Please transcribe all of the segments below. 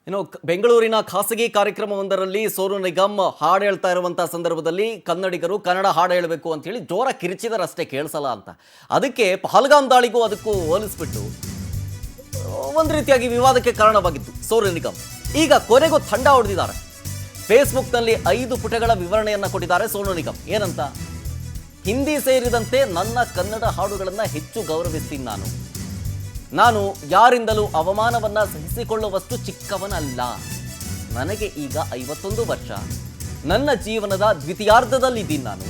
ಇನ್ನು ಬೆಂಗಳೂರಿನ ಖಾಸಗಿ ಕಾರ್ಯಕ್ರಮವೊಂದರಲ್ಲಿ ಸೋನು ನಿಗಮ್ ಹಾಡು ಹೇಳ್ತಾ ಇರುವಂಥ ಸಂದರ್ಭದಲ್ಲಿ ಕನ್ನಡಿಗರು ಕನ್ನಡ ಹಾಡು ಹೇಳಬೇಕು ಅಂತ ಹೇಳಿ ಜೋರ ಕಿರಿಚಿದರಷ್ಟೇ ಕೇಳಿಸಲ್ಲ ಅಂತ. ಅದಕ್ಕೆ ಪಹಲ್ಗಾಮ್ ದಾಳಿಗೂ ಅದಕ್ಕೂ ಹೋಲಿಸ್ಬಿಟ್ಟು ಒಂದು ರೀತಿಯಾಗಿ ವಿವಾದಕ್ಕೆ ಕಾರಣವಾಗಿತ್ತು ಸೋನು ನಿಗಮ್. ಈಗ ಕೊನೆಗೂ ತಂಡ ಹೊಡೆದಿದ್ದಾರೆ. ಫೇಸ್ಬುಕ್ನಲ್ಲಿ 5 ಪುಟಗಳ ವಿವರಣೆಯನ್ನು ಕೊಟ್ಟಿದ್ದಾರೆ ಸೋನು ನಿಗಮ್. ಏನಂತ? ಹಿಂದಿ ಸೇರಿದಂತೆ ನನ್ನ ಕನ್ನಡ ಹಾಡುಗಳನ್ನು ಹೆಚ್ಚು ಗೌರವಿಸ್ತೀನಿ ನಾನು ಯಾರಿಂದಲೂ ಅವಮಾನವನ್ನ ಸಹಿಸಿಕೊಳ್ಳುವಷ್ಟು ಚಿಕ್ಕವನಲ್ಲ. ನನಗೆ ಈಗ 51 ವರ್ಷ. ನನ್ನ ಜೀವನದ ದ್ವಿತೀಯಾರ್ಧದಲ್ಲಿದ್ದೀನಿ ನಾನು.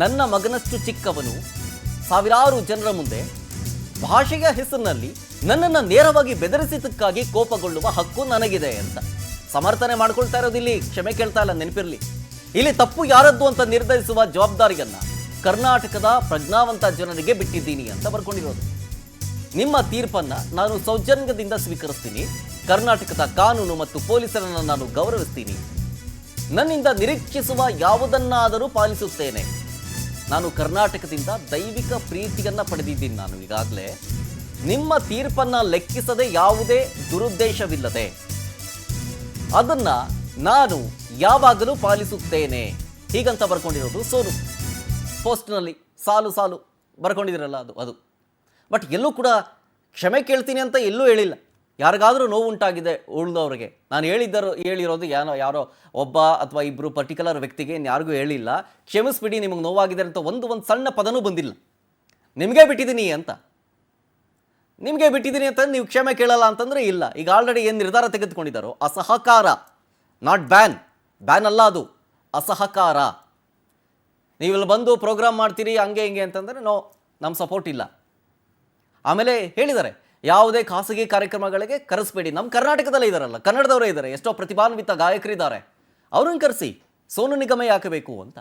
ನನ್ನ ಮಗನಷ್ಟು ಚಿಕ್ಕವನು. ಸಾವಿರಾರು ಜನರ ಮುಂದೆ ಭಾಷೆಯ ಹೆಸರಿನಲ್ಲಿ ನನ್ನನ್ನು ನೇರವಾಗಿ ಬೆದರಿಸಿದ್ದಕ್ಕಾಗಿ ಕೋಪಗೊಳ್ಳುವ ಹಕ್ಕು ನನಗಿದೆ ಅಂತ ಸಮರ್ಥನೆ ಮಾಡ್ಕೊಳ್ತಾ ಇರೋದಿಲ್ಲಿ. ಕ್ಷಮೆ ಕೇಳ್ತಾ ಇಲ್ಲ, ನೆನಪಿರಲಿ. ಇಲ್ಲಿ ತಪ್ಪು ಯಾರದ್ದು ಅಂತ ನಿರ್ಧರಿಸುವ ಜವಾಬ್ದಾರಿಯನ್ನ ಕರ್ನಾಟಕದ ಪ್ರಜ್ಞಾವಂತ ಜನರಿಗೆ ಬಿಟ್ಟಿದ್ದೀನಿ ಅಂತ ಬರ್ಕೊಂಡಿರೋದು. ನಿಮ್ಮ ತೀರ್ಪನ್ನು ನಾನು ಸೌಜನ್ಯದಿಂದ ಸ್ವೀಕರಿಸ್ತೀನಿ. ಕರ್ನಾಟಕದ ಕಾನೂನು ಮತ್ತು ಪೊಲೀಸರನ್ನು ನಾನು ಗೌರವಿಸ್ತೀನಿ. ನನ್ನಿಂದ ನಿರೀಕ್ಷಿಸುವ ಯಾವುದನ್ನಾದರೂ ಪಾಲಿಸುತ್ತೇನೆ. ನಾನು ಕರ್ನಾಟಕದಿಂದ ದೈವಿಕ ಪ್ರೀತಿಯನ್ನು ಪಡೆದಿದ್ದೀನಿ. ನಾನು ಈಗಾಗಲೇ ನಿಮ್ಮ ತೀರ್ಪನ್ನು ಲೆಕ್ಕಿಸದೆ ಯಾವುದೇ ದುರುದ್ದೇಶವಿಲ್ಲದೆ ಅದನ್ನ ನಾನು ಯಾವಾಗಲೂ ಪಾಲಿಸುತ್ತೇನೆ. ಹೀಗಂತ ಬರ್ಕೊಂಡಿರೋದು ಸೋನು. ಪೋಸ್ಟ್ನಲ್ಲಿ ಸಾಲು ಸಾಲು ಬರ್ಕೊಂಡಿದ್ದೀರಲ್ಲ, ಅದು ಬಟ್ ಎಲ್ಲೂ ಕೂಡ ಕ್ಷಮೆ ಕೇಳ್ತೀನಿ ಅಂತ ಎಲ್ಲೂ ಹೇಳಿಲ್ಲ. ಯಾರಿಗಾದರೂ ನೋವು ಉಂಟಾಗಿದೆ ಉಳಿದವ್ರಿಗೆ ನಾನು ಹೇಳಿರೋದು ಯಾರೋ ಒಬ್ಬ ಅಥವಾ ಇಬ್ಬರು ಪರ್ಟಿಕ್ಯುಲರ್ ವ್ಯಕ್ತಿಗೆ ಯಾರಿಗೂ ಹೇಳಿಲ್ಲ. ಕ್ಷಮಿಸ್ಬಿಡಿ, ನಿಮಗೆ ನೋವಾಗಿದೆ ಅಂತ ಒಂದು ಸಣ್ಣ ಪದನೂ ಬಂದಿಲ್ಲ. ನಿಮಗೆ ಬಿಟ್ಟಿದ್ದೀನಿ ಅಂತ ನೀವು ಕ್ಷಮೆ ಕೇಳಲ್ಲ ಅಂತಂದರೆ ಇಲ್ಲ. ಈಗ ಆಲ್ರೆಡಿ ಏನು ನಿರ್ಧಾರ ತೆಗೆದುಕೊಂಡಿದ್ದಾರೋ ಅಸಹಕಾರ, ನಾಟ್ ಬ್ಯಾನ್ ಅಲ್ಲ, ಅದು ಅಸಹಕಾರ. ನೀವಿಲ್ಲಿ ಬಂದು ಪ್ರೋಗ್ರಾಮ್ ಮಾಡ್ತೀರಿ ಹಂಗೆ ಹಿಂಗೆ ಅಂತಂದರೆ ನೋ, ನಮ್ಮ ಸಪೋರ್ಟ್ ಇಲ್ಲ. ಆಮೇಲೆ ಹೇಳಿದ್ದಾರೆ, ಯಾವುದೇ ಖಾಸಗಿ ಕಾರ್ಯಕ್ರಮಗಳಿಗೆ ಕರೆಸಬೇಡಿ. ನಮ್ಮ ಕರ್ನಾಟಕದಲ್ಲೇ ಇದ್ದಾರಲ್ಲ, ಕನ್ನಡದವರೇ ಇದ್ದಾರೆ, ಎಷ್ಟೋ ಪ್ರತಿಭಾನ್ವಿತ ಗಾಯಕರಿದ್ದಾರೆ, ಅವ್ರನ್ನ ಕರೆಸಿ, ಸೋನು ನಿಗಮ ಯಾಕೆ ಬೇಕು ಅಂತ.